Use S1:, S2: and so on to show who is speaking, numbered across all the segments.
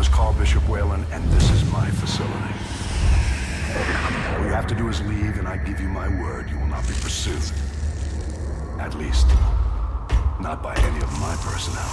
S1: is Carl Bishop Whalen, and this is my facility. All you have to do is leave, and I give you my word you will not be pursued. At least, not by any of my personnel.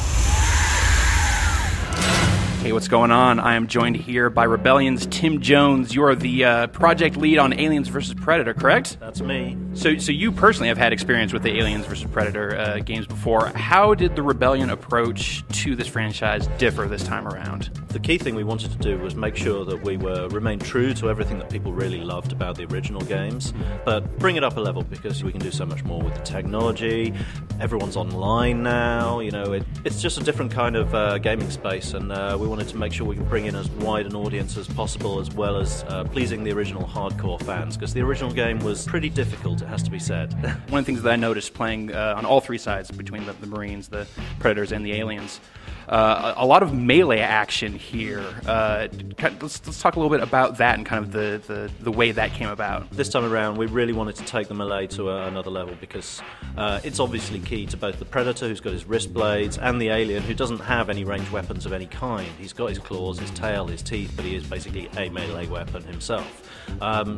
S2: Hey, what's going on? I am joined here by Rebellion's Tim Jones. You are the project lead on Aliens vs. Predator, correct?
S3: That's me.
S2: So you personally have had experience with the Aliens vs. Predator games before. How did the Rebellion approach to this franchise differ this time around?
S3: The key thing we wanted to do was make sure that we remained true to everything that people really loved about the original games, but bring it up a level because we can do so much more with the technology. Everyone's online now. You know, it's just a different kind of gaming space, and we wanted to make sure we can bring in as wide an audience as possible, as well as pleasing the original hardcore fans, because the original game was pretty difficult, it has to be said.
S2: One of the things that I noticed playing on all three sides, between the Marines, the Predators, and the Aliens, a lot of melee action here. Let's talk a little bit about that and kind of the way that came about.
S3: This time around, we really wanted to take the melee to another level, because it's obviously key to both the Predator, who's got his wrist blades, and the Alien, who doesn't have any ranged weapons of any kind. He's got his claws, his tail, his teeth, but he is basically a melee weapon himself.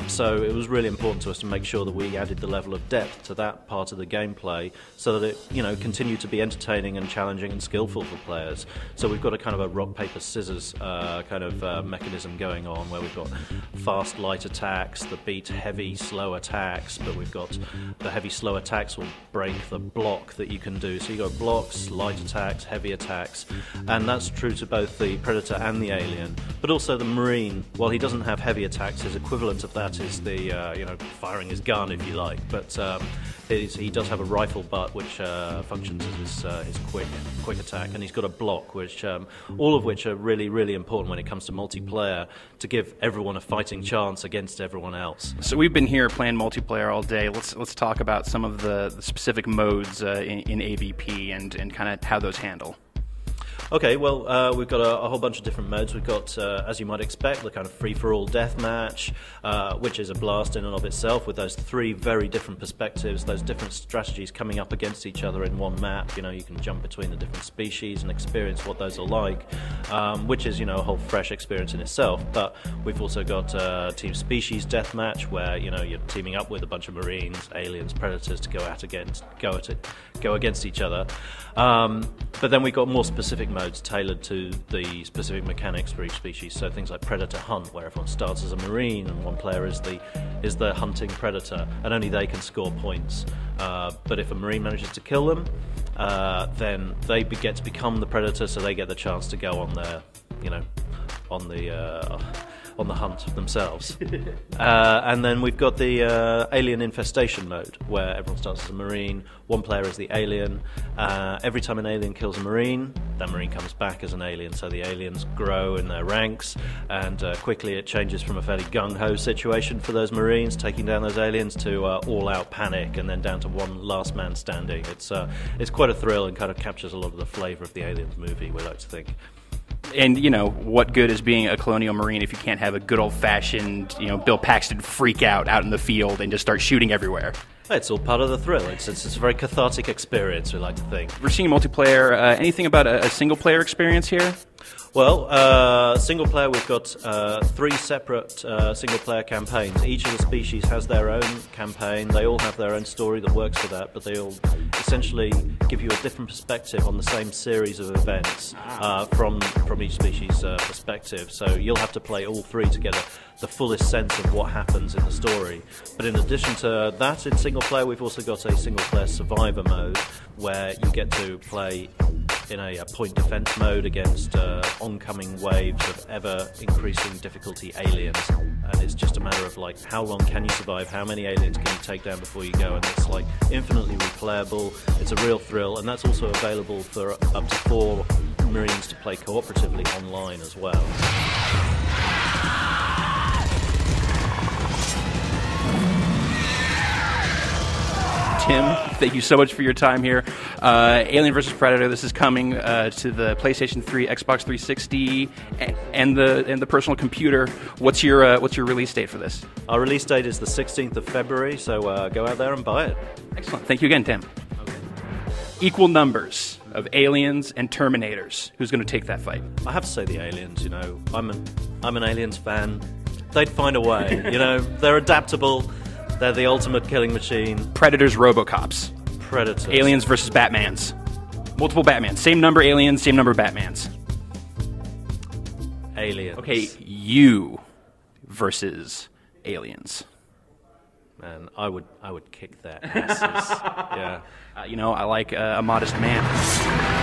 S3: So it was really important to us to make sure that we added the level of depth to that part of the gameplay, so that it continued to be entertaining and challenging and skillful for players. So we've got a kind of a rock, paper, scissors kind of mechanism going on, where we've got fast, light attacks that beat heavy, slow attacks, but we've got the heavy, slow attacks will break the block that you can do. So you've got blocks, light attacks, heavy attacks, and that's true to both the Predator and the Alien. But also the Marine, while he doesn't have heavy attacks, his equivalent of that is the firing his gun, if you like. But he does have a rifle butt, which functions as his quick attack, and he's got a block, which all of which are really, really important when it comes to multiplayer, to give everyone a fighting chance against everyone else.
S2: So we've been here playing multiplayer all day. Let's talk about some of the specific modes in AVP and kind of how those handle.
S3: Okay, well, we've got a whole bunch of different modes. We've got, as you might expect, the kind of free-for-all deathmatch, which is a blast in and of itself, with those three very different perspectives, those different strategies coming up against each other in one map. You know, you can jump between the different species and experience what those are like, which is, a whole fresh experience in itself. But we've also got Team Species deathmatch, where, you're teaming up with a bunch of Marines, Aliens, Predators to go against each other. But then we've got more specific modes tailored to the specific mechanics for each species. So things like Predator Hunt, where everyone starts as a Marine and one player is the hunting Predator, and only they can score points. But if a Marine manages to kill them, then they get to become the Predator, so they get the chance to go on their, on the hunt themselves. And then we've got the Alien Infestation mode, where everyone starts as a Marine, one player is the Alien. Every time an Alien kills a Marine, that Marine comes back as an Alien, so the Aliens grow in their ranks, and quickly it changes from a fairly gung-ho situation for those Marines, taking down those Aliens, to all-out panic, and then down to one last man standing. It's quite a thrill, and kind of captures a lot of the flavour of the Aliens movie, we like to think.
S2: And, what good is being a Colonial Marine if you can't have a good old-fashioned, Bill Paxton freak out in the field and just start shooting everywhere?
S3: It's all part of the thrill. It's a very cathartic experience, we like to think.
S2: We're seeing multiplayer. Anything about a single-player experience here?
S3: Well, single player, we've got three separate single-player campaigns. Each of the species has their own campaign. They all have their own story that works for that, but they all essentially give you a different perspective on the same series of events from each species' perspective. So you'll have to play all three to get the fullest sense of what happens in the story. But in addition to that, in single player, we've also got a single-player survivor mode, where you get to play in a point defense mode against oncoming waves of ever-increasing difficulty aliens. And it's just a matter of, how long can you survive, how many aliens can you take down before you go, and it's, infinitely replayable. It's a real thrill, and that's also available for up to 4 Marines to play cooperatively online as well.
S2: Tim, thank you so much for your time here. Alien vs. Predator, this is coming to the PlayStation 3, Xbox 360, and the personal computer. What's your release date for this?
S3: Our release date is the 16th of February, so go out there and buy it.
S2: Excellent. Thank you again, Tim. Okay. Equal numbers. of aliens and Terminators. Who's going to take that fight?
S3: I have to say the aliens. You know, I'm an aliens fan. They'd find a way. You know, they're adaptable. They're the ultimate killing machine.
S2: Predators, RoboCops.
S3: Predators.
S2: Aliens versus Batmans. Multiple Batmans. Same number aliens, same number Batmans.
S3: Aliens.
S2: Okay, you versus aliens.
S3: Man, I would kick their asses. Yeah.
S2: I like a modest man.